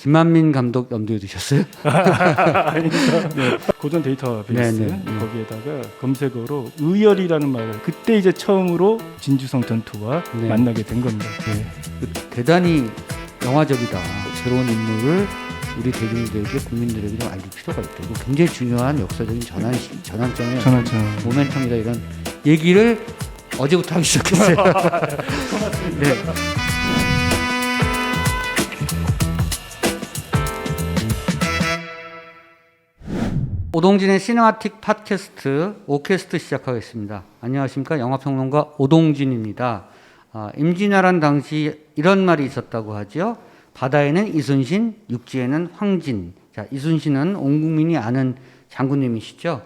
김한민 감독 염두에 두셨어요? 아닙니다. 네, 고전 데이터베이스 거기에다가 검색어로 의열이라는 말을 그때 이제 처음으로 진주성 전투와 만나게 된 겁니다. 대단히 영화적이다. 새로운 인물을 우리 대중들에게 국민들에게 좀 알릴 필요가 있다. 이거 굉장히 중요한 역사적인 전환점의 모멘텀이다. 이런 얘기를 어제부터 하기 시작했어요. 네. 오동진의 시네마틱 팟캐스트 오캐스트 시작하겠습니다. 안녕하십니까, 영화평론가 오동진입니다. 임진왜란 당시 이런 말이 있었다고 하죠. 바다에는 이순신, 육지에는 황진. 자, 이순신은 온 국민이 아는 장군님이시죠.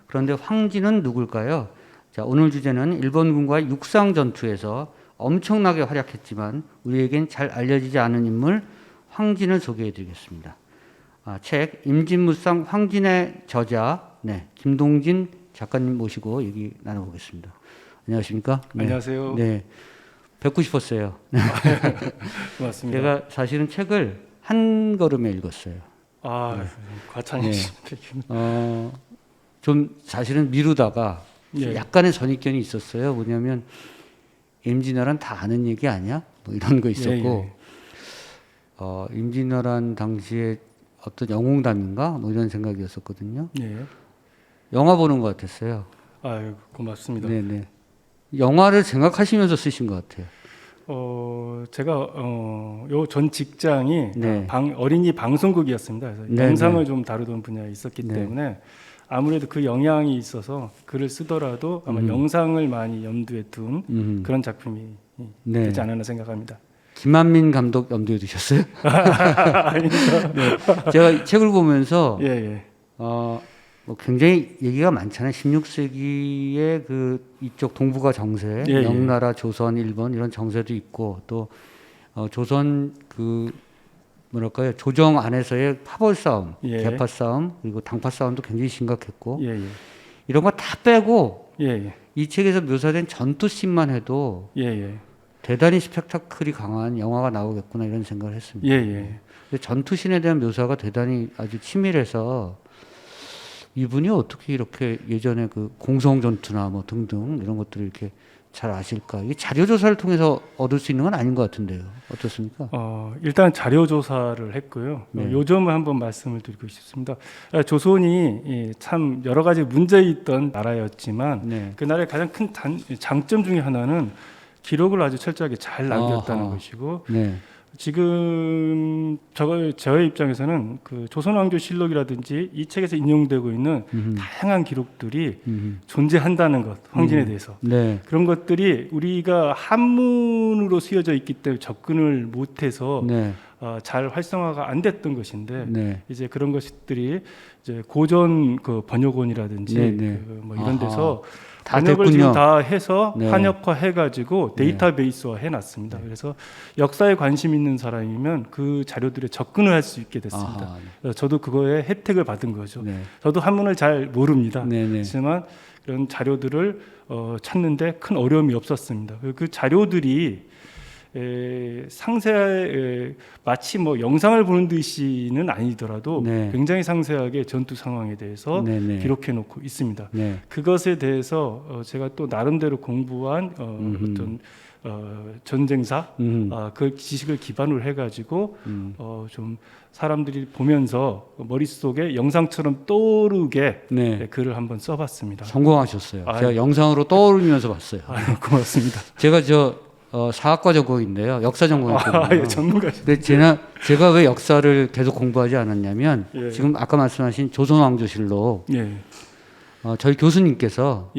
그런데 황진은 누굴까요? 자, 오늘 주제는 일본군과의 육상 전투에서 엄청나게 활약했지만 우리에겐 잘 알려지지 않은 인물 황진을 소개해드리겠습니다. 책 임진무쌍 황진의 저자 김동진 작가님 모시고 얘기 나눠보겠습니다. 안녕하십니까? 네. 안녕하세요. 네, 뵙고 싶었어요. 고맙습니다. 제가 사실은 책을 한 걸음에 읽었어요. 과찬이십니다. 좀 사실은 미루다가 약간의 선입견이 있었어요. 뭐냐면 임진왜란 다 아는 얘기 아니야? 뭐 이런 거 있었고 임진왜란 당시에 어떤 영웅담인가 뭐 이런 생각이었었거든요. 영화 보는 것 같았어요. 고맙습니다. 네네. 영화를 생각하시면서 쓰신 것 같아요. 제가 요 전 직장이 어린이 방송국이었습니다. 그래서 영상을 좀 다루던 분야에 있었기 때문에 아무래도 그 영향이 있어서 글을 쓰더라도 아마 영상을 많이 염두에 둔 그런 작품이 되지 않았나 생각합니다. 김한민 감독 염두에 두셨어요? 아닙니다. 제가 책을 보면서 뭐 굉장히 얘기가 많잖아요. 16세기의 그 이쪽 동북아 정세, 명나라, 조선, 일본 이런 정세도 있고 또 조선 그 뭐랄까요, 조정 안에서의 파벌 싸움, 계파 싸움 그리고 당파 싸움도 굉장히 심각했고 이런 거 다 빼고 이 책에서 묘사된 전투 씬만 해도 대단히 스펙타클이 강한 영화가 나오겠구나 이런 생각을 했습니다. 근데 전투 씬에 대한 묘사가 대단히 아주 치밀해서 이분이 어떻게 이렇게 예전에 그 공성 전투나 뭐 등등 이런 것들을 이렇게 잘 아실까? 이게 자료 조사를 통해서 얻을 수 있는 건 아닌 것 같은데요. 어떻습니까? 일단 자료 조사를 했고요. 요점을 한번 말씀을 드리고 싶습니다. 조선이 참 여러 가지 문제 있던 나라였지만 그 나라의 가장 큰 장점 중에 하나는 기록을 아주 철저하게 잘 남겼다는 것이고 지금 저의 입장에서는 그 조선왕조실록이라든지 이 책에서 인용되고 있는 다양한 기록들이 존재한다는 것, 황진에 대해서 그런 것들이 우리가 한문으로 쓰여져 있기 때문에 접근을 못해서 잘 활성화가 안 됐던 것인데 이제 그런 것들이 이제 고전 그 번역원이라든지 뭐 이런 데서 번역을 지금 다 해서 한역화 해가지고 데이터베이스화 해놨습니다. 그래서 역사에 관심 있는 사람이면 그 자료들에 접근을 할 수 있게 됐습니다. 저도 그거에 혜택을 받은 거죠. 저도 한문을 잘 모릅니다. 하지만 그런 자료들을 찾는데 큰 어려움이 없었습니다. 그 자료들이 상세하게 마치 뭐 영상을 보는 듯이는 아니더라도 굉장히 상세하게 전투 상황에 대해서 기록해 놓고 있습니다. 그것에 대해서 제가 또 나름대로 공부한 어떤 전쟁사 그 지식을 기반으로 해가지고 좀 사람들이 보면서 머릿속에 영상처럼 떠오르게 글을 한번 써봤습니다. 성공하셨어요. 제가 영상으로 떠오르면서 봤어요. 고맙습니다. 제가 사학과 전공인데요. 역사 전공이거든요. 전문가시죠. 근데 제가 왜 역사를 계속 공부하지 않았냐면 지금 아까 말씀하신 조선왕조실록 저희 교수님께서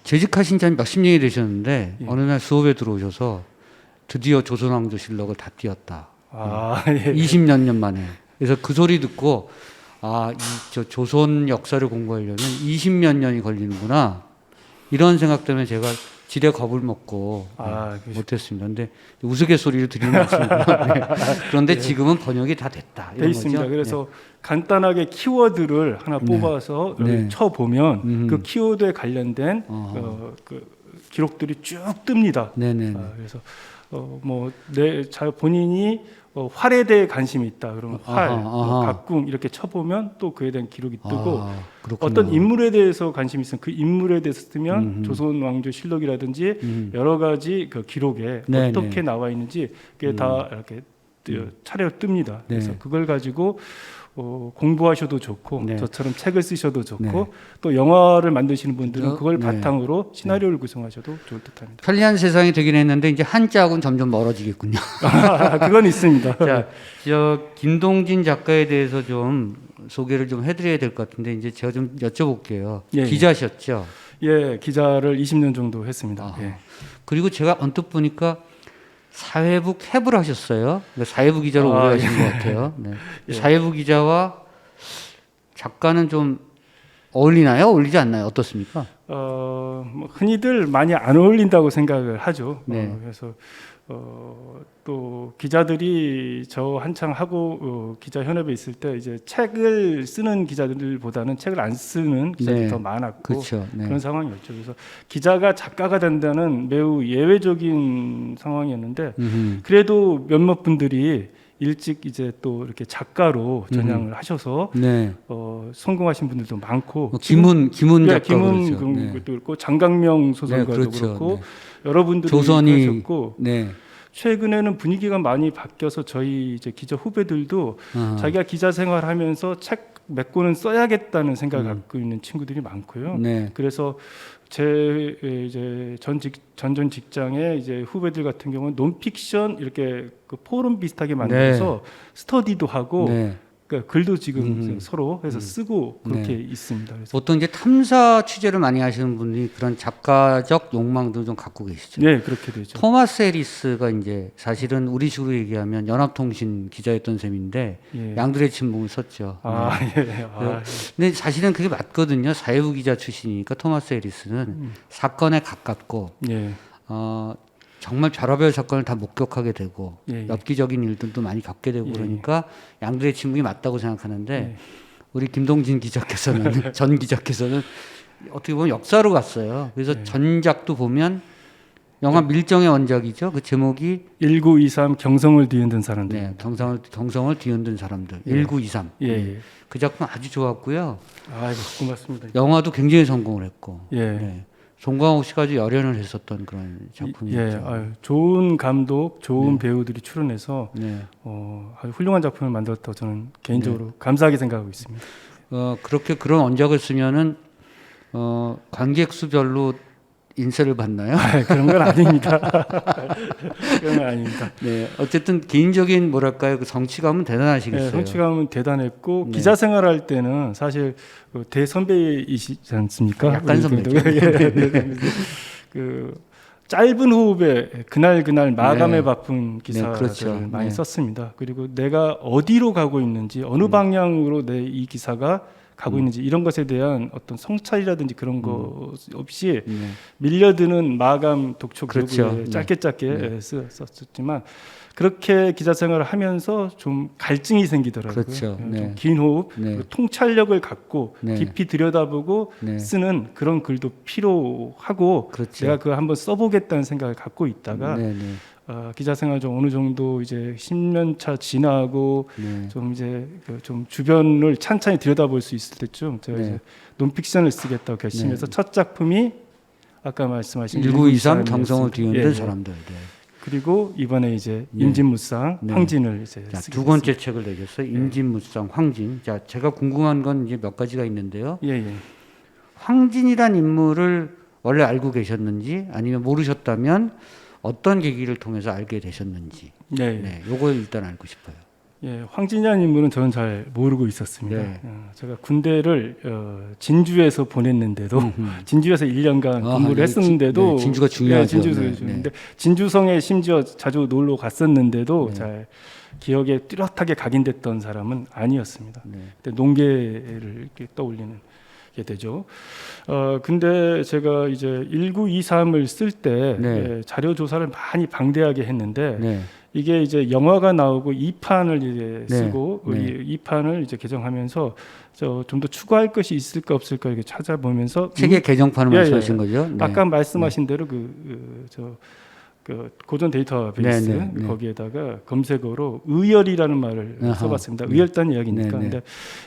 재직하신 지 몇십 년이 되셨는데 어느 날 수업에 들어오셔서 드디어 조선왕조실록을 다 띄었다. 20몇 년 만에. 그래서 그 소리 듣고 저 조선 역사를 공부하려면 20몇 년이 걸리는구나. 이런 생각 때문에 제가 지레 겁을 먹고 못했습니다. 근데 우스갯소리를 드리는 말씀입니다. 그런데 지금은 번역이 다 됐다. 돼 있습니다. 거죠? 그래서 간단하게 키워드를 하나 뽑아서 쳐보면 그 키워드에 관련된 그 기록들이 쭉 뜹니다. 네네. 그래서 본인이 활에 대해 관심이 있다. 그러면 활, 각궁 이렇게 쳐보면 또 그에 대한 기록이 뜨고 어떤 인물에 대해서 관심이 있으면 그 인물에 대해서 쓰면 조선 왕조 실록이라든지 여러 가지 그 기록에 어떻게 나와 있는지 그게 다 이렇게 차례로 뜹니다. 그래서 그걸 가지고 공부하셔도 좋고 저처럼 책을 쓰셔도 좋고 또 영화를 만드시는 분들은 그걸 바탕으로 시나리오를 구성하셔도 좋을 듯합니다. 편리한 세상이 되긴 했는데 이제 한자하고는 점점 멀어지겠군요. 그건 있습니다. 자, 김동진 작가에 대해서 좀 소개를 좀 해드려야 될 것 같은데 이제 제가 좀 여쭤볼게요. 기자셨죠? 예, 기자를 20년 정도 했습니다. 예. 그리고 제가 언뜻 보니까 사회부 캡을 하셨어요. 사회부 기자로 오래 하신 것 같아요. 네. 사회부 기자와 작가는 좀 어울리나요? 어울리지 않나요? 어떻습니까? 뭐 흔히들 많이 안 어울린다고 생각을 하죠. 그래서 또 기자들이 저 한창 하고 기자 현업에 있을 때 이제 책을 쓰는 기자들보다는 책을 안 쓰는 기자들이 더 많았고 그렇죠. 그런 상황이었죠. 그래서 기자가 작가가 된다는 매우 예외적인 상황이었는데 그래도 몇몇 분들이 일찍 이제 또 이렇게 작가로 전향을 하셔서 성공하신 분들도 많고 김훈 작가 김훈 도 그렇고 장강명 소설가도 그렇고 여러분들이 하셨고 최근에는 분위기가 많이 바뀌어서 저희 이제 기자 후배들도 자기가 기자 생활하면서 책 몇 권은 써야겠다는 생각을 갖고 있는 친구들이 많고요. 그래서 제 이제 전 직장의 이제 후배들 같은 경우는 논픽션 이렇게 그 포럼 비슷하게 만들어서 스터디도 하고 그러니까 글도 지금 서로 해서 쓰고 그렇게 있습니다. 그래서 보통 이제 탐사 취재를 많이 하시는 분이 그런 작가적 욕망도 좀 갖고 계시죠. 네, 그렇게 되죠. 토마스 해리스가 이제 사실은 우리식으로 얘기하면 연합통신 기자였던 셈인데 양들의 침묵을 썼죠. 근데 사실은 그게 맞거든요. 사회부 기자 출신이니까 토마스 해리스는 사건에 가깝고 정말 별의별 사건을 다 목격하게 되고 엽기적인 일들도 많이 겪게 되고 그러니까 양들의 침묵이 맞다고 생각하는데 우리 김동진 기자께서는 전 기자께서는 어떻게 보면 역사로 갔어요. 그래서 전작도 보면 영화 밀정의 원작이죠. 그 제목이 1923 경성을 뒤흔든 사람들. 경성을 뒤흔든 사람들. 1923. 그 작품 아주 좋았고요. 아이고 고맙습니다. 영화도 굉장히 성공을 했고. 송강호 씨가 아주 열연을 했었던 그런 작품이었죠. 좋은 감독, 좋은 배우들이 출연해서 아주 훌륭한 작품을 만들었다고 저는 개인적으로 감사하게 생각하고 있습니다. 그렇게 그런 원작을 쓰면은 관객 수별로 인세를 받나요? 그런 건 아닙니다. 그런 건 아닙니다. 어쨌든 개인적인 뭐랄까요, 그 성취감은 대단하시겠어요. 성취감은 대단했고 기자 생활할 때는 사실 대선배이시지 않습니까? 약간 선배죠. 그 짧은 호흡에 그날 마감에 바쁜 기사를 많이 썼습니다. 그리고 내가 어디로 가고 있는지 어느 방향으로 내 이 기사가 가고 있는지 이런 것에 대한 어떤 성찰이라든지 그런 것 없이 밀려드는 마감 독촉 기록을 짧게 썼었지만 그렇게 기자 생활을 하면서 좀 갈증이 생기더라고요. 좀 긴 호흡, 통찰력을 갖고 깊이 들여다보고 쓰는 그런 글도 필요하고 내가 그걸 한번 써보겠다는 생각을 갖고 있다가 기자 생활 좀 어느 정도 이제 10년 차 지나고 좀 이제 좀 주변을 찬찬히 들여다볼 수 있을 때쯤 제가 이제 논픽션을 쓰겠다고 결심해서 첫 작품이 아까 말씀하신 1923 경성을 뒤흔든 사람들. 그리고 이번에 이제 임진무쌍 황진을 이제 두 번째 책을 내셨어요. 임진무쌍 황진. 자, 제가 궁금한 건 이제 몇 가지가 있는데요. 황진이란 인물을 원래 알고 계셨는지 아니면 모르셨다면 어떤 계기를 통해서 알게 되셨는지. 요걸 일단 알고 싶어요. 황진이라는 인물은 저는 잘 모르고 있었습니다. 제가 군대를 진주에서 보냈는데도 진주에서 1년간 근무를 했었는데도 진주가 중요하죠. 근데 진주성에 심지어 자주 놀러 갔었는데도 잘 기억에 뚜렷하게 각인됐던 사람은 아니었습니다. 근데 농계를 이렇게 떠올리는 게 되죠. 근데 제가 이제 1923을 쓸 때 자료 조사를 많이 방대하게 했는데 이게 이제 영화가 나오고 2판을 이제 쓰고 2판을 이제 개정하면서 좀 더 추가할 것이 있을까 없을까 이렇게 찾아보면서 책의 개정판을 말씀하신 거죠? 아까 말씀하신 대로 그 고전 데이터베이스 네네. 거기에다가 검색어로 의열이라는 말을 아하. 써봤습니다. 의열단 이야기니까. 네네. 근데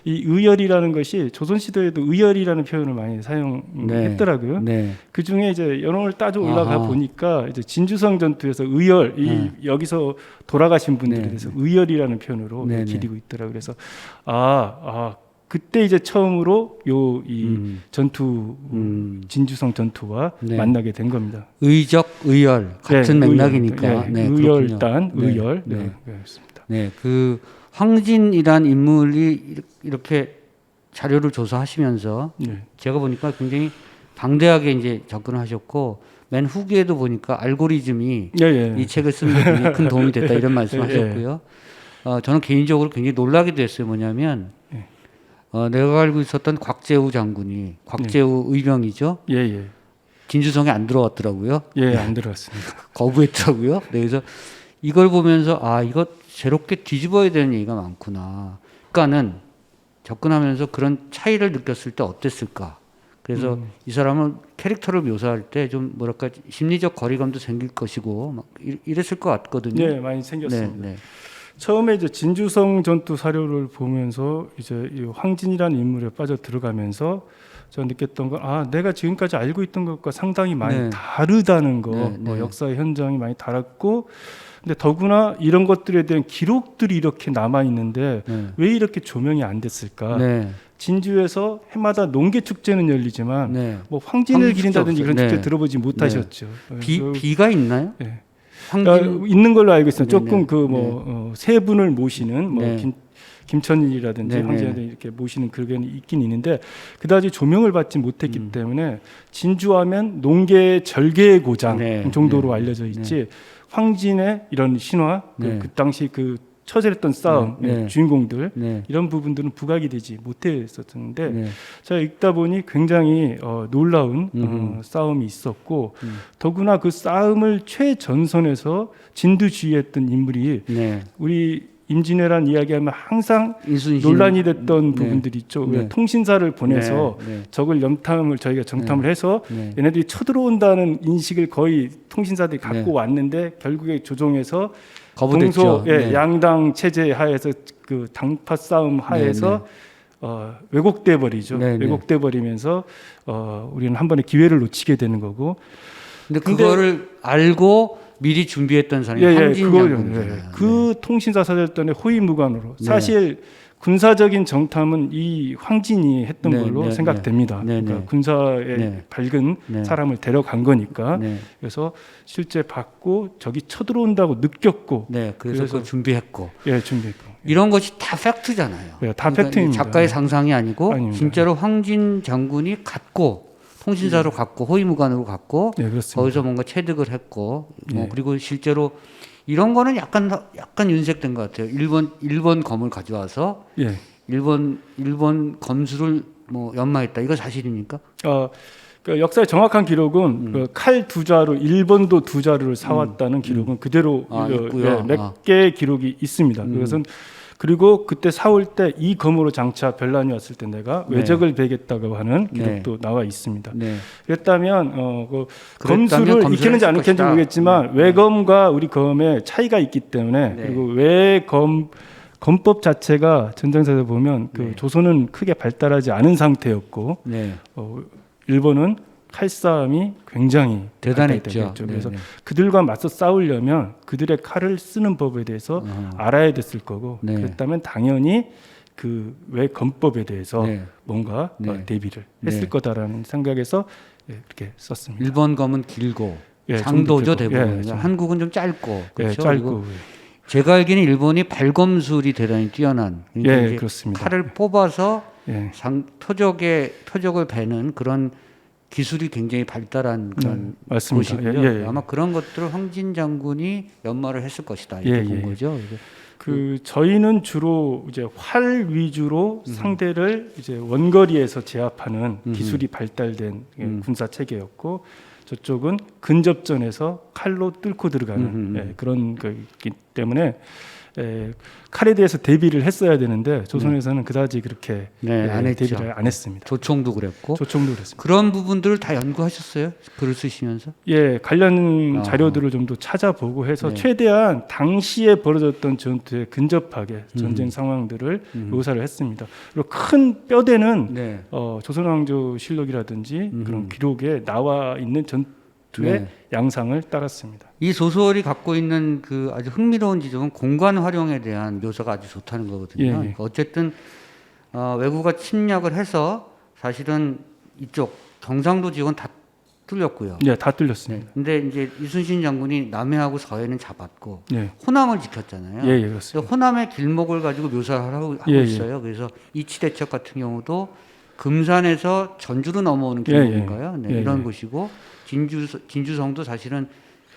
이 의열이라는 것이 조선시대에도 의열이라는 표현을 많이 사용했더라고요. 네. 그 중에 이제 연원을 따져 올라가 아하. 보니까 이제 진주성 전투에서 의열, 여기서 돌아가신 분들에 네. 대해서 의열이라는 표현으로 네네. 기리고 있더라고요. 그래서 그때 이제 처음으로 이 전투 진주성 전투와 네. 만나게 된 겁니다. 의적, 의열 같은 맥락이니까. 네, 의열단, 의열. 네. 그렇습니다. 네, 그 황진이란 인물이 이렇게 자료를 조사하시면서 네. 제가 보니까 굉장히 방대하게 이제 접근을 하셨고 맨 후기에도 보니까 알고리즘이 이 책을 쓰는 데 굉장히 큰 도움이 됐다 이런 말씀하셨고요. 저는 개인적으로 굉장히 놀라기도 했어요. 뭐냐면 내가 알고 있었던 곽재우 장군이 곽재우 의병이죠. 진주성에 안 들어왔더라고요. 안 들어왔습니다. 거부했더라고요. 네, 그래서 이걸 보면서 이거 새롭게 뒤집어야 되는 얘기가 많구나. 그러니까는 접근하면서 그런 차이를 느꼈을 때 어땠을까? 그래서 이 사람은 캐릭터를 묘사할 때 좀 뭐랄까 심리적 거리감도 생길 것이고 막 이랬을 것 같거든요. 네, 많이 생겼습니다. 네. 처음에 이제 진주성 전투 사료를 보면서 이제 이 황진이라는 인물에 빠져 들어가면서 저 느꼈던 건 내가 지금까지 알고 있던 것과 상당히 많이 다르다는 거, 역사의 현장이 많이 달랐고, 근데 더구나 이런 것들에 대한 기록들이 이렇게 남아 있는데 왜 이렇게 조명이 안 됐을까? 진주에서 해마다 농계 축제는 열리지만 뭐 황진을 기린다든지 그런 축제 들어보지 못하셨죠. 비가 있나요? 있는 걸로 알고 있어요. 조금 세 분을 모시는 김천일이라든지 황진을 이렇게 모시는 그런 게 있긴 있는데 그다지 조명을 받지 못했기 때문에 진주하면 농계 절개의 고장 정도로 알려져 있지 황진의 이런 신화 그 당시 그 처절했던 싸움 주인공들 이런 부분들은 부각이 되지 못했었는데 제가 읽다 보니 굉장히 놀라운 싸움이 있었고 더구나 그 싸움을 최전선에서 진두지휘했던 인물이 우리 임진왜란 이야기하면 항상 논란이 됐던 부분들이 있죠. 통신사를 보내서 적을 저희가 정탐을 해서 얘네들이 쳐들어온다는 인식을 거의 통신사들이 갖고 왔는데 결국에 조종해서 동서 양당 체제 하에서 그 당파 싸움 하에서 왜곡돼 버리죠. 왜곡돼 버리면서 우리는 한 번의 기회를 놓치게 되는 거고. 근데 그거를 알고 미리 준비했던 사람이 황진 장군이잖아요. 그 통신사 사절단의 호위무관으로 사실 군사적인 정탐은 이 황진이 했던 걸로 생각됩니다. 그러니까 군사에 밝은 사람을 데려간 거니까. 그래서 실제 받고 적이 쳐들어온다고 느꼈고. 그래서 그걸 준비했고. 준비했고. 이런 것이 다 팩트잖아요. 다 그러니까 팩트입니다. 작가의 상상이 아니고 아닙니다. 진짜로 황진 장군이 갔고 통신사로 갔고 호위무관으로 갔고 거기서 뭔가 체득을 했고 그리고 실제로 이런 거는 약간 윤색된 것 같아요. 일본 검을 가져와서 일본 검수를 연마했다. 이거 사실입니까? 그 역사의 정확한 기록은 그 칼 2자루 일본도 2자루를 사왔다는 기록은 그대로 몇 개의 기록이 있습니다. 그것은 그리고 그때 사올 때 이 검으로 장차 변란이 왔을 때 내가 외적을 베겠다고 하는 기록도 나와 있습니다. 그랬다면 그 검수를 익히는지 안 익히는지 모르겠지만 외검과 우리 검의 차이가 있기 때문에 그리고 검법 자체가 전쟁사에서 보면 그 조선은 크게 발달하지 않은 상태였고 일본은 칼싸움이 굉장히 대단했죠. 그래서 그들과 맞서 싸우려면 그들의 칼을 쓰는 법에 대해서 알아야 됐을 거고 그랬다면 당연히 그 왜 검법에 대해서 뭔가 대비를 했을 거다라는 생각에서 그렇게 썼습니다. 일본 검은 길고 장도죠 대부분. 한국은 좀 짧고 그렇죠. 짧고. 제가 알기는 일본이 발검술이 대단히 뛰어난 그렇습니다. 칼을 뽑아서 표적을 베는 그런 기술이 굉장히 발달한 그런 곳이고요. 아마 그런 것들을 황진 장군이 연마를 했을 것이다 이렇게 본 거죠. 저희는 주로 이제 활 위주로 상대를 이제 원거리에서 제압하는 기술이 발달된 군사 체계였고 저쪽은 근접전에서 칼로 뚫고 들어가는 그런 거기 때문에 칼에 대해서 대비를 했어야 되는데 조선에서는 그다지 그렇게 안 했죠. 대비를 안 했습니다. 조총도 그랬고. 조총도 그랬습니다. 그런 부분들을 다 연구하셨어요? 글을 쓰시면서? 예, 관련 자료들을 좀 더 찾아보고 해서 최대한 당시에 벌어졌던 전투에 근접하게 전쟁 상황들을 묘사를 했습니다. 그리고 큰 뼈대는 조선왕조실록이라든지 그런 기록에 나와 있는 전투의 양상을 따랐습니다. 이 소설이 갖고 있는 그 아주 흥미로운 지점은 공간 활용에 대한 묘사가 아주 좋다는 거거든요. 그러니까 어쨌든 외국가 침략을 해서 사실은 이쪽 경상도 지역은 다 뚫렸고요. 네, 다 뚫렸습니다. 근데 이제 이순신 장군이 남해하고 서해는 잡았고 호남을 지켰잖아요. 그렇습니다. 호남의 길목을 가지고 묘사를 하고 있어요. 그래서 이치대첩 같은 경우도 금산에서 전주로 넘어오는 길목인가요? 이런 곳이고 진주성도 사실은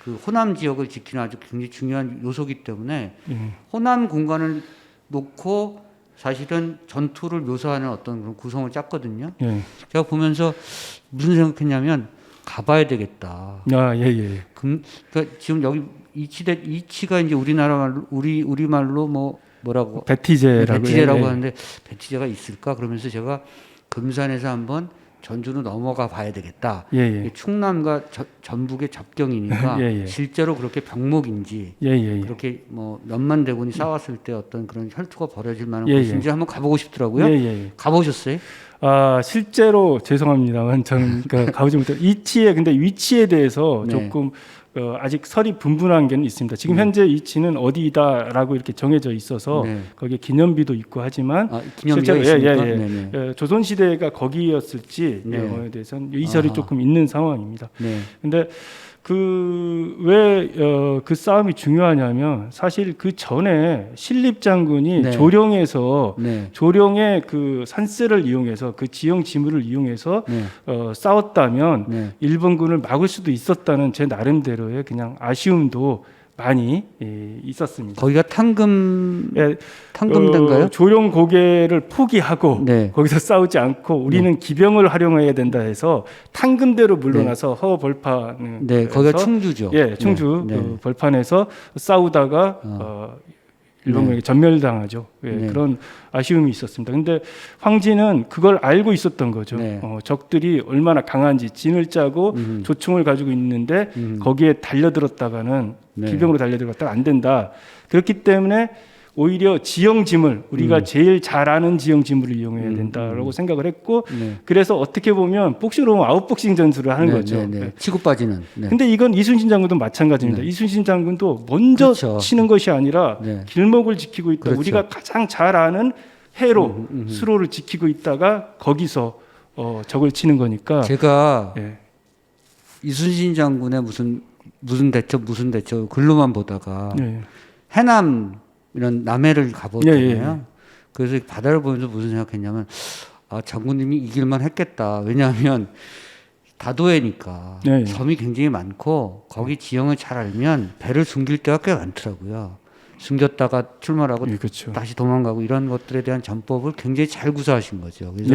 그 호남 지역을 지키는 아주 굉장히 중요한 요소이기 때문에 호남 공간을 놓고 사실은 전투를 묘사하는 어떤 그런 구성을 짰거든요. 제가 보면서 무슨 생각했냐면 가봐야 되겠다. 그러니까 지금 여기 이치가 이제 우리나라 말로 우리 말로 뭐라고 배티제라고 하는데 배티제가 있을까? 그러면서 제가 금산에서 한번 전주로 넘어가 봐야 되겠다. 충남과 전북의 접경이니까 실제로 그렇게 병목인지 그렇게 뭐 몇만 대군이 싸웠을 때 어떤 그런 혈투가 벌어질 만한 곳인지 한번 가보고 싶더라고요. 가보셨어요? 실제로 죄송합니다만 저는 가보지 못해요. 이치의 근데 위치에 대해서 조금 아직 설이 분분한 게 있습니다. 지금 현재 이치는 어디다라고 이렇게 정해져 있어서 거기에 기념비도 있고 하지만 기념비가 있습니까? 조선 시대가 거기였을지에 대해서는 이설이 조금 있는 상황입니다. 근데 왜 그 싸움이 중요하냐면 사실 그 전에 신립 장군이 조령에서 조령의 그 산세를 이용해서 그 지형 지물을 이용해서 싸웠다면 일본군을 막을 수도 있었다는 제 나름대로의 그냥 아쉬움도 많이 있었습니다. 거기가 탕금대인가요? 조령 고개를 포기하고 거기서 싸우지 않고 우리는 기병을 활용해야 된다 해서 탕금대로 물러나서 허벌판 거기가 충주죠. 충주 그 벌판에서 싸우다가 일본군에게 전멸당하죠. 그런 아쉬움이 있었습니다. 근데 황진은 그걸 알고 있었던 거죠. 적들이 얼마나 강한지 진을 짜고 조총을 가지고 있는데 거기에 달려들었다가는 기병으로 달려들었다가 안 된다. 그렇기 때문에 오히려 지형지물 우리가 제일 잘 아는 지형지물을 이용해야 된다라고 생각을 했고 그래서 어떻게 보면 복싱으로 아웃복싱 전술을 하는 거죠. 치고 빠지는. 근데 이건 이순신 장군도 마찬가지입니다. 이순신 장군도 먼저 치는 것이 아니라 길목을 지키고 있다. 우리가 가장 잘 아는 해로 수로를 지키고 있다가 거기서 적을 치는 거니까. 제가 이순신 장군의 무슨 대첩 글로만 보다가 해남 이런 남해를 가보잖아요. 그래서 바다를 보면서 무슨 생각했냐면 장군님이 이길만 했겠다. 왜냐하면 다도해니까 섬이 굉장히 많고 거기 지형을 잘 알면 배를 숨길 때가 꽤 많더라고요. 숨겼다가 출몰하고 다시 도망가고 이런 것들에 대한 전법을 굉장히 잘 구사하신 거죠. 그래서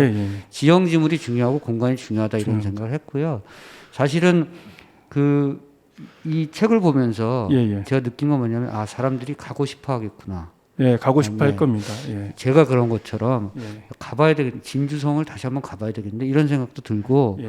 지형 지물이 중요하고 공간이 중요하다 이런 생각을 했고요. 사실은 이 책을 보면서 제가 느낀 건 뭐냐면 사람들이 가고 싶어 하겠구나. 가고 싶어 할 겁니다. 제가 그런 것처럼 가봐야 되겠는데 진주성을 다시 한번 가봐야 되겠는데 이런 생각도 들고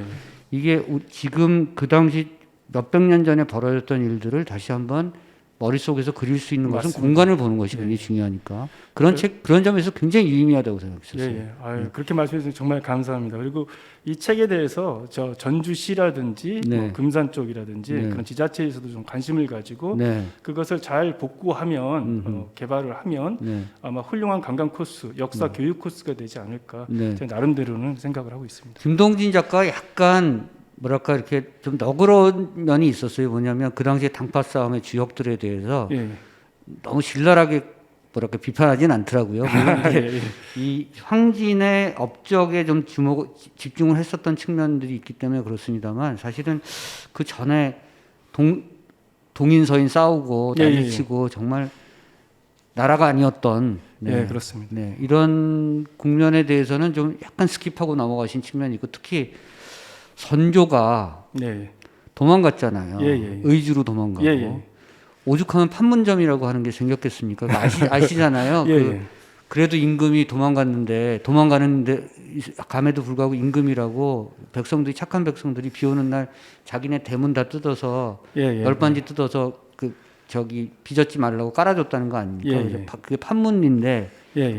이게 지금 그 당시 몇백 년 전에 벌어졌던 일들을 다시 한번 머릿속에서 그릴 수 있는 것은 공간을 보는 것이 굉장히 중요하니까 그런 점에서 굉장히 유의미하다고 생각했어요. 그렇게 말씀해 주셔서 정말 감사합니다. 그리고 이 책에 대해서 전주시라든지 뭐 금산 쪽이라든지 그런 지자체에서도 좀 관심을 가지고 그것을 잘 복구하면 개발을 하면 아마 훌륭한 관광 코스, 역사 교육 코스가 되지 않을까 제 나름대로는 생각을 하고 있습니다. 김동진 작가가 약간 뭐랄까 이렇게 좀 너그러운 면이 있었어요. 뭐냐면 그 당시에 당파 싸움의 주역들에 대해서 너무 신랄하게 뭐랄까 비판하지는 않더라고요. 이 황진의 업적에 좀 집중을 했었던 측면들이 있기 때문에 그렇습니다만 사실은 그 전에 동인 서인 싸우고 난리치고 정말 나라가 아니었던 그렇습니다. 이런 국면에 대해서는 좀 약간 스킵하고 넘어가신 측면이 있고 특히 선조가 도망갔잖아요. 의주로 도망가고 오죽하면 판문점이라고 하는 게 생겼겠습니까? 아시잖아요. 예. 그래도 임금이 도망가는데 감에도 불구하고 임금이라고 백성들이 착한 백성들이 비 오는 날 자기네 대문 다 뜯어서 열반지 뜯어서 빚었지 말라고 깔아줬다는 거 아닙니까? 그게 판문인데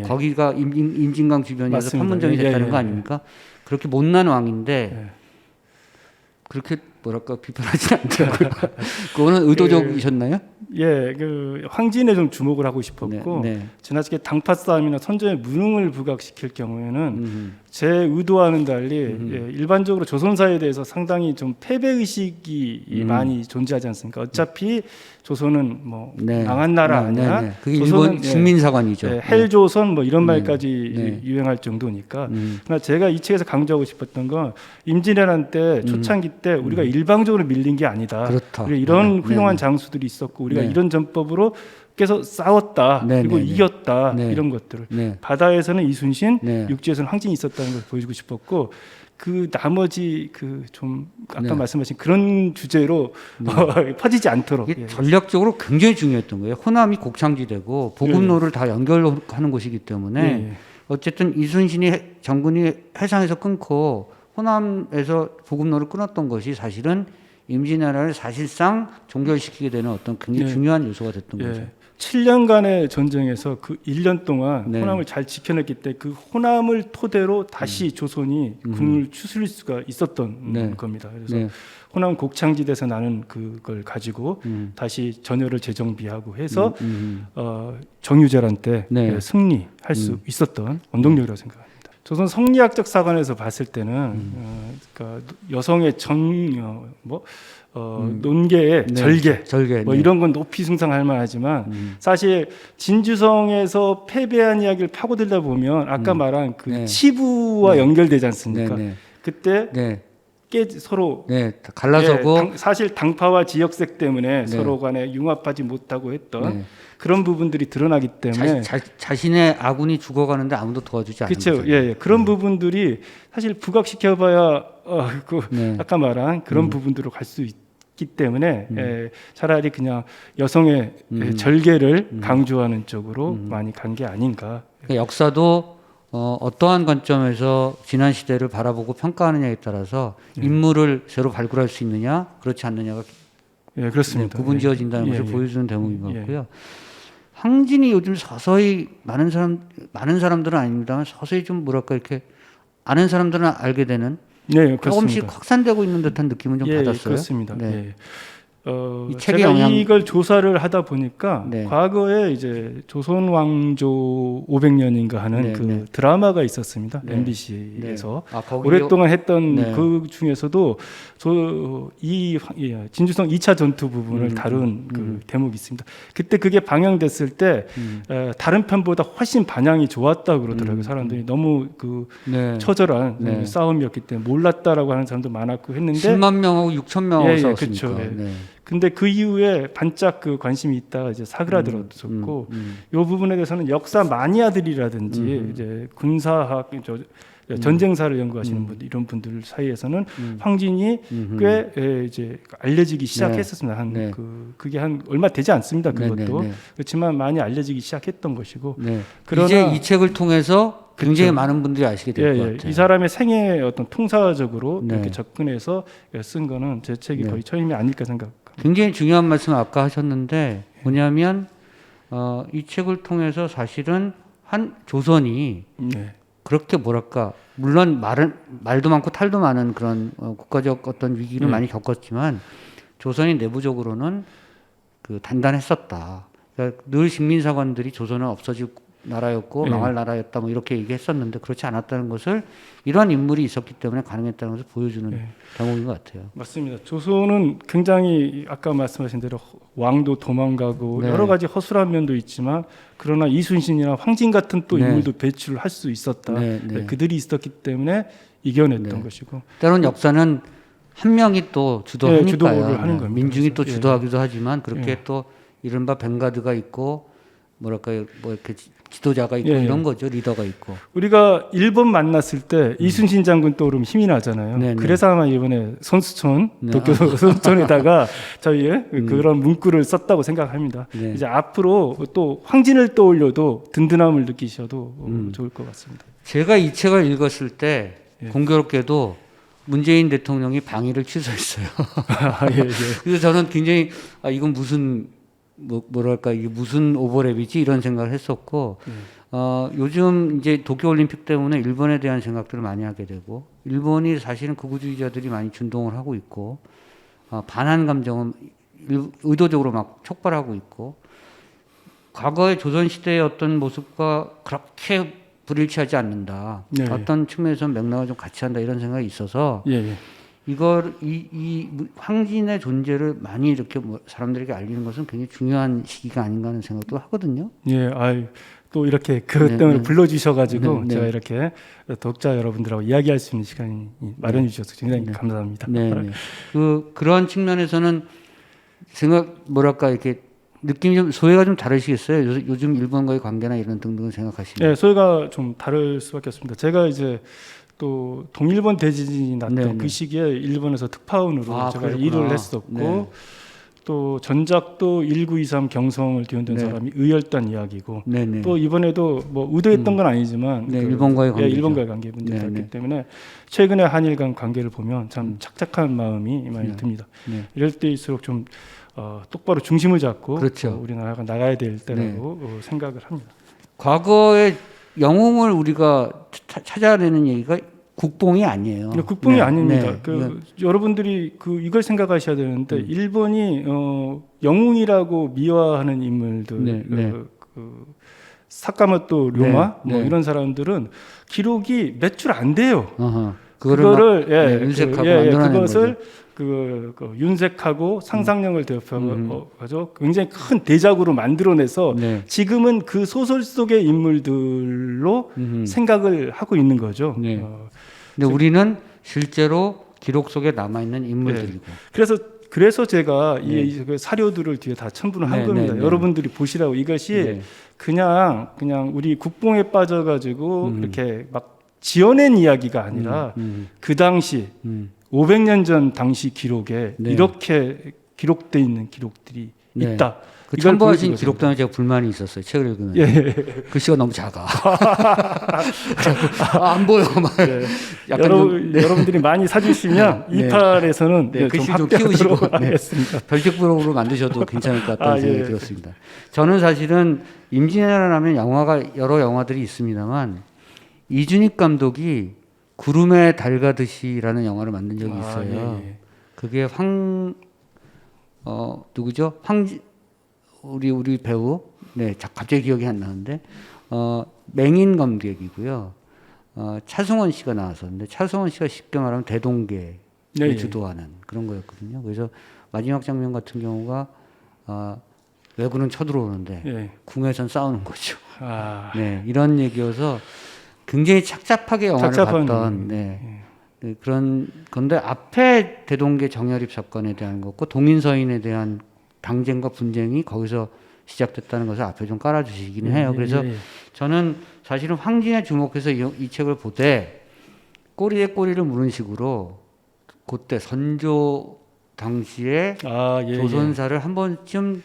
거기가 임진강 주변이어서 맞습니다. 판문점이 됐다는 거 아닙니까? 그렇게 못난 왕인데 그렇게 뭐랄까 비판하지는 않더라고요. 그거는 의도적이셨나요? 그 황진에 좀 주목을 하고 싶었고 지나치게 당파 싸움이나 선조의 무능을 부각시킬 경우에는 제 의도와는 달리 일반적으로 조선사에 대해서 상당히 좀 패배 의식이 많이 존재하지 않습니까? 어차피 조선은 뭐 망한 나라 아니야. 그게 일본 식민사관이죠. 헬조선 뭐 이런 말까지 유행할 정도니까. 그러나 제가 이 책에서 강조하고 싶었던 건 임진왜란 때 초창기 때 우리가 일방적으로 밀린 게 아니다. 그렇다. 이런 훌륭한 장수들이 있었고 우리가 이런 전법으로 계속 싸웠다. 그리고 이겼다. 이런 것들을 바다에서는 이순신, 육지에서는 황진이 있었다는 걸 보여주고 싶었고 그 나머지 그 좀 아까 말씀하신 그런 주제로 퍼지지 않도록 이게 전략적으로 굉장히 중요했던 거예요. 호남이 곡창지대고 보급로를 다 연결하는 곳이기 때문에 어쨌든 이순신이 장군이 해상에서 끊고 호남에서 보급로를 끊었던 것이 사실은 임진왜란을 사실상 종결시키게 되는 어떤 굉장히 중요한 요소가 됐던 거죠. 7년간의 전쟁에서 그 1년 동안 호남을 잘 지켜냈기 때문에 그 호남을 토대로 다시 조선이 군을 추스릴 수가 있었던 겁니다. 그래서 호남 곡창지대에서 나는 그걸 가지고 다시 전열을 재정비하고 해서 정유재란 때 승리할 수 있었던 원동력이라고 생각합니다. 조선 성리학적 사관에서 봤을 때는 그러니까 여성의 논계의 절개 뭐 이런 건 높이 숭상할 만하지만 사실 진주성에서 패배한 이야기를 파고들다 보면 아까 말한 그 치부와 연결되지 않습니까? 그때 서로 갈라서고 사실 당파와 지역색 때문에 서로 간에 융합하지 못하고 했던 그런 부분들이 드러나기 때문에 자신의 아군이 죽어가는데 아무도 도와주지 않는 거죠. 그렇죠. 그런 부분들이 사실 부각시켜봐야 아까 말한 그런 부분들로 갈 수 있기 때문에 차라리 그냥 여성의 절개를 강조하는 쪽으로 많이 간 게 아닌가. 그러니까 역사도 어떠한 관점에서 지난 시대를 바라보고 평가하느냐에 따라서 인물을 새로 발굴할 수 있느냐 그렇지 않느냐가 그렇습니다. 구분지어진다는 것을 보여주는 대목인 것 같고요. 황진이 요즘 서서히 많은 사람들은 아닙니다만 서서히 좀 뭐랄까 이렇게 아는 사람들은 알게 되는 조금씩 확산되고 있는 듯한 느낌은 좀 받았어요. 그렇습니다. 이 책의 제가 영향... 이걸 조사를 하다 보니까 과거에 이제 조선 왕조 500년인가 하는 그 드라마가 있었습니다. MBC에서 오랫동안 했던 그 중에서도 진주성 2차 전투 부분을 다룬 그 대목이 있습니다. 그때 그게 방영됐을 때 다른 편보다 훨씬 반향이 좋았다고 그러더라고요. 사람들이 너무 그 처절한 싸움이었기 때문에 몰랐다라고 하는 사람도 많았고 했는데 10만 명하고 6천 명하고 싸웠으니까. 근데 그 이후에 반짝 그 관심이 있다가 이제 사그라들었었고 이 부분에 대해서는 역사 마니아들이라든지 이제 군사학 전쟁사를 연구하시는 분들 이런 분들 사이에서는 황진이 꽤 이제 알려지기 시작했었습니다. 그게 한 얼마 되지 않습니다. 그것도 그렇지만 많이 알려지기 시작했던 것이고 그러나 이제 이 책을 통해서 굉장히 많은 분들이 아시게 될 것 같아요. 이 사람의 생애 어떤 통사적으로 이렇게 접근해서 쓴 거는 제 책이 거의 처음이 아닐까 생각합니다. 굉장히 중요한 말씀을 아까 하셨는데 뭐냐면 이 책을 통해서 사실은 한 조선이 그렇게 뭐랄까 물론 말도 많고 탈도 많은 그런 국가적 어떤 위기를 많이 겪었지만 조선이 내부적으로는 그 단단했었다. 그러니까 늘 식민사관들이 조선은 없어질 나라였고 망할 나라였다 뭐 이렇게 얘기했었는데 그렇지 않았다는 것을 이러한 인물이 있었기 때문에 가능했다는 것을 보여주는 대목인 것 같아요. 맞습니다. 조선은 굉장히 아까 말씀하신 대로 왕도 도망가고 여러 가지 허술한 면도 있지만 그러나 이순신이나 황진 같은 또 인물도 배출을 할 수 있었다. 그들이 있었기 때문에 이겨냈던 것이고 때로는 역사는 한 명이 또 주도하니까요. 주도를 하는 겁니다. 민중이 또 주도하기도 하지만 그렇게 또 이른바 벵가드가 있고 뭐랄까 뭐 이렇게 지도자가 있고 이런 거죠. 리더가 있고. 우리가 일본 만났을 때 이순신 장군 떠오르면 힘이 나잖아요. 네네. 그래서 아마 이번에 선수촌 도쿄 선수촌에다가 저희의 그런 문구를 썼다고 생각합니다. 네. 이제 앞으로 또 황진을 떠올려도 든든함을 느끼셔도 좋을 것 같습니다. 제가 이 책을 읽었을 때 공교롭게도 문재인 대통령이 방위를 취소했어요. 예. 그래서 저는 굉장히 이건 무슨 뭐랄까 이게 무슨 오버랩이지 이런 생각을 했었고 요즘 이제 도쿄올림픽 때문에 일본에 대한 생각들을 많이 하게 되고 일본이 사실은 극우주의자들이 많이 준동을 하고 있고 반한 감정은 의도적으로 막 촉발하고 있고 과거의 조선시대의 어떤 모습과 그렇게 불일치하지 않는다. 네. 어떤 측면에서는 맥락을 좀 같이 한다 이런 생각이 있어서 예. 이걸 이 황진의 존재를 많이 이렇게 사람들에게 알리는 것은 굉장히 중요한 시기가 아닌가 하는 생각도 하거든요. 예, 또 이렇게 그것 때문에 불러주셔가지고 제가 이렇게 독자 여러분들하고 이야기할 수 있는 시간이 마련해 주셔서 굉장히 감사합니다. 네. 그런 측면에서는 뭐랄까 이렇게 느낌이 좀 소외가 좀 다르시겠어요? 요즘 일본과의 관계나 이런 등등을 생각하시면. 네, 소외가 좀 다를 수밖에 없습니다. 제가 이제 또 동일본 대지진이 났던 그 시기에 일본에서 특파원으로 제가 그렇구나. 일을 했었고 또 전작도 1923 경성을 뒤흔든 사람이 의열단 이야기고 또 이번에도 뭐 의도했던 건 아니지만 일본과의 관계, 일본과의 관계 문제였기 때문에 최근에 한일 간 관계를 보면 참 착착한 마음이 많이 듭니다. 이럴 때일수록 좀 똑바로 중심을 잡고 그렇죠. 우리나라가 나가야 될 때라고 생각을 합니다. 과거의 영웅을 우리가 찾아내는 얘기가 국뽕이 아니에요. 국뽕이 아닙니다. 여러분들이 이걸 생각하셔야 되는데 일본이 영웅이라고 미화하는 인물들, 사카모토 료마 이런 사람들은 기록이 몇 줄 안 돼요. 그거를 그것을 윤색하고 상상력을 대표하고 굉장히 큰 대작으로 만들어내서 지금은 그 소설 속의 인물들로 생각을 하고 있는 거죠. 근데 우리는 실제로 기록 속에 남아 있는 인물들이고. 그래서 제가 이 사료들을 뒤에 다 첨부를 한 겁니다. 여러분들이 보시라고 이것이 그냥 우리 국뽕에 빠져가지고 이렇게 막 지어낸 이야기가 아니라 그 당시 500년 전 당시 기록에 이렇게 기록돼 있는 기록들이 있다. 그 첨부하신 기록 때문에 제가 불만이 있었어요. 책을 읽으면 글씨가 너무 작아. 안 보여. 여러분들이 많이 사주시면 이팔에서는 글씨 좀 키우시고 별책부록으로 만드셔도 괜찮을 것 같다는 생각이 들었습니다. 저는 사실은 임진왜란 하면 여러 영화들이 있습니다만 이준익 감독이 구름에 달 가듯이라는 영화를 만든 적이 있어요. 그게 누구죠? 우리 배우, 갑자기 기억이 안 나는데, 맹인 검객이고요. 차승원 씨가 나왔었는데, 차승원 씨가 쉽게 말하면 대동계를 주도하는 그런 거였거든요. 그래서 마지막 장면 같은 경우가, 왜군은 쳐들어오는데, 궁에선 싸우는 거죠. 이런 얘기여서 굉장히 착잡하게 영화를 봤던, 그런 건데, 앞에 대동계 정열입 사건에 대한 거고, 동인서인에 대한 당쟁과 분쟁이 거기서 시작됐다는 것을 앞에 좀 깔아주시기는 해요. 그래서 저는 사실은 황진에 주목해서 이 책을 보되 꼬리에 꼬리를 무는 식으로 그때 선조 당시에 조선사를 한 번쯤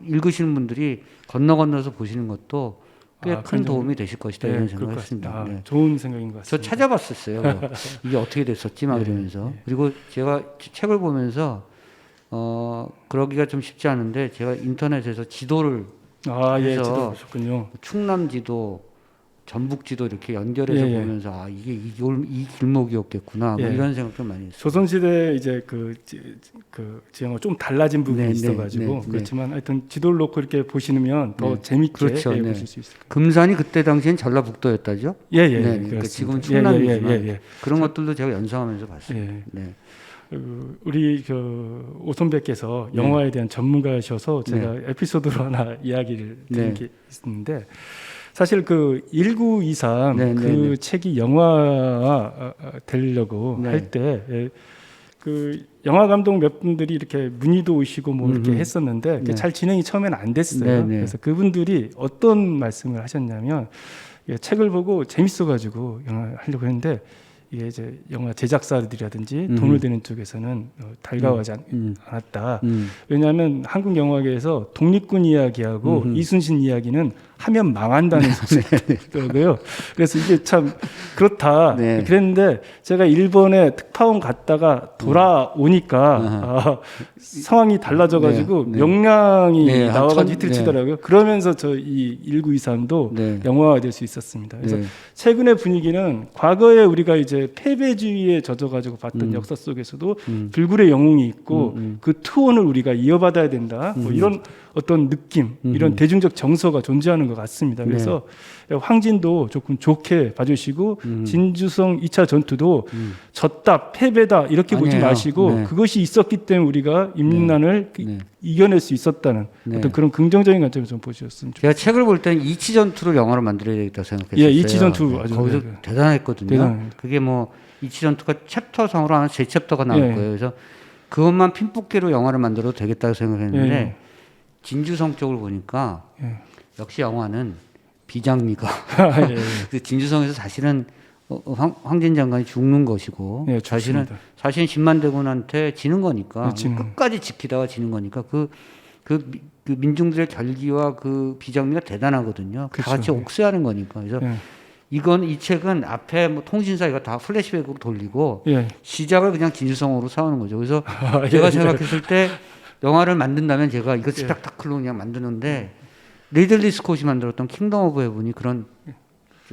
읽으시는 분들이 건너서 보시는 것도 꽤 큰 도움이 되실 것이다 이런 생각을 했습니다. 좋은 생각인 것 같습니다. 저 찾아봤었어요. 이게 어떻게 됐었지 막 이러면서. 그리고 제가 책을 보면서 그러기가 좀 쉽지 않은데 제가 인터넷에서 지도를 해서 충남 지도, 전북 지도 이렇게 연결해서 보면서 이게 이 길목이었겠구나 뭐 이런 생각도 많이 했어요. 조선시대 이제 그 지형과 좀 달라진 부분이 있어가지고 그렇지만 하여튼 지도를 놓고 이렇게 보시면 더 재밌게 보실 수 있을 거예요. 금산이 그때 당시엔 전라북도였다죠? 그러니까 지금은 충남이지만 그런 것들도 제가 연상하면서 봤어요. 우리 오선배께서 영화에 대한 전문가셔서 제가 에피소드로 하나 이야기를 드린 게 있는데 사실 1923 책이 영화 되려고 할 때 그 영화 감독 몇 분들이 이렇게 문의도 오시고 뭐 이렇게 했었는데 네. 잘 진행이 처음에는 안 됐어요. 네, 네. 그래서 그분들이 어떤 말씀을 하셨냐면 책을 보고 재밌어가지고 영화 하려고 했는데 이게 이제 영화 제작사들이라든지 돈을 대는 쪽에서는 달가워하지 않았다. 왜냐하면 한국 영화계에서 독립군 이야기하고 이순신 이야기는 하면 망한다는 소리더라고요. 그래서 이게 참 그렇다. 네. 그랬는데 제가 일본에 특파원 갔다가 돌아오니까 상황이 달라져가지고 네, 네. 명량이 네, 나와가지고 이틀 치더라고요. 그러면서 저 이 1923도 네. 영화화 될 수 있었습니다. 그래서 네. 최근의 분위기는 과거에 우리가 이제 패배주의에 젖어가지고 봤던 역사 속에서도 불굴의 영웅이 있고 그 투혼을 우리가 이어받아야 된다. 뭐 이런 어떤 느낌, 이런 대중적 정서가 존재하는 것 같습니다. 그래서 황진도 조금 좋게 봐주시고 진주성 2차 전투도 졌다, 패배다 이렇게 보지 아니에요. 마시고 네. 그것이 있었기 때문에 우리가 임난을 네. 이겨낼 수 있었다는 네. 어떤 그런 긍정적인 관점을 좀 보셨으면 좋겠습니다. 제가 책을 볼 때는 이치 전투를 영화로 만들어야 되겠다 생각했어요. 예, 이치 전투 아주 거기서 네. 대단했거든요. 대단합니다. 그게 뭐 이치 전투가 챕터상으로 하나 제 챕터가 나올 예. 거예요. 그래서 그것만 핀뽑기로 영화를 만들어도 되겠다고 생각했는데 예. 진주성 쪽을 보니까 예. 역시 영화는 비장미가 예. 그 진주성에서 사실은 황진 장관이 죽는 것이고 예, 사실은 죽습니다. 10만 대군한테 지는 거니까 네, 지는 끝까지 지키다가 지는 거니까 그 민중들의 결기와 그 비장미가 대단하거든요. 그렇죠. 다 같이 옥죄하는 거니까. 그래서 예. 이 책은 앞에 뭐 통신사 이거 다 플래시백으로 돌리고 예. 시작을 그냥 진주성으로 싸우는 거죠. 그래서 제가 생각했을 때 영화를 만든다면 제가 이거 스펙타클로 그냥 만드는데 리들리 스콧이 만들었던 킹덤 오브 헤븐이 그런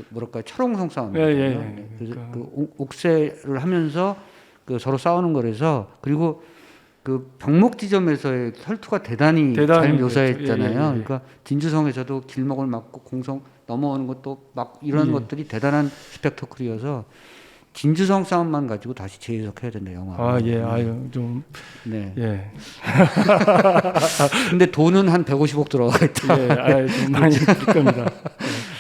뭐랄까 철옹성 싸움이거든요. 그래서 그 옥새를 하면서 그 서로 싸우는 거라서 그리고 그 병목 지점에서의 혈투가 대단히 잘 묘사했잖아요. 그러니까 진주성에서도 길목을 막고 공성 넘어오는 것도 막 이런 것들이 대단한 스펙터클이어서 진주성 싸움만 가지고 다시 재해석해야 된다 영화. 아 예, 아유 좀 네. 예. 근데 돈은 한 150억 들어가 있다. 예, 아유 좀 많이 들 겁니다.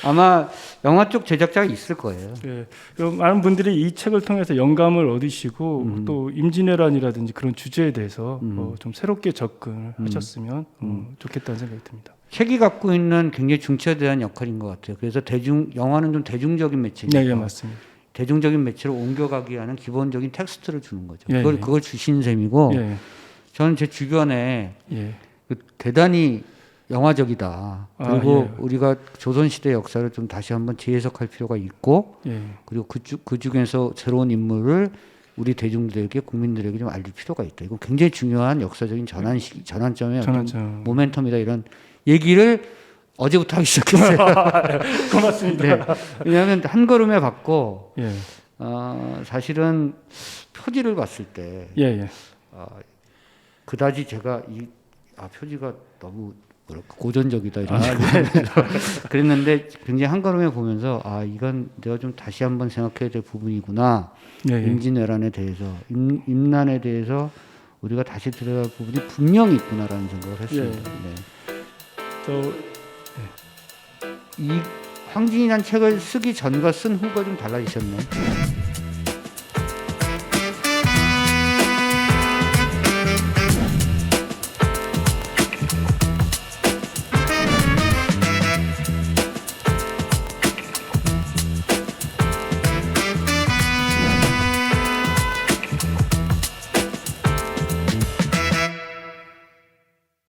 아마 영화 쪽 제작자가 있을 거예요. 예, 많은 분들이 이 책을 통해서 영감을 얻으시고 또 임진왜란이라든지 그런 주제에 대해서 좀 새롭게 접근하셨으면 좋겠다는 생각이 듭니다. 책이 갖고 있는 굉장히 중차대한 역할인 것 같아요. 그래서 영화는 좀 대중적인 매체니까. 네, 예, 맞습니다. 대중적인 매체로 옮겨가기 위한 기본적인 텍스트를 주는 거죠. 예, 그걸 주신 셈이고 예, 저는 제 주변에 예. 그 대단히 영화적이다. 그리고 예. 우리가 조선시대 역사를 좀 다시 한번 재해석할 필요가 있고 예. 그리고 그 중에서 새로운 인물을 우리 대중들에게 국민들에게 좀 알릴 필요가 있다. 이건 굉장히 중요한 역사적인 전환점의 어떤 모멘텀이다. 이런 얘기를 어제부터 하기 시작했어요. 고맙습니다. 네. 왜냐하면 한 걸음에 받고 예. 사실은 표지를 봤을 때 예, 예. 그다지 제가 표지가 너무 뭐랄까 고전적이다 이런 그랬는데 굉장히 한 걸음에 보면서 이건 내가 좀 다시 한번 생각해야 될 부분이구나. 예, 예. 임진왜란에 대해서 임난에 대해서 우리가 다시 들어갈 부분이 분명히 있구나라는 생각을 했습니다. 예. 네. 이 황진이라는 책을 쓰기 전과 쓴 후가 좀 달라지셨네.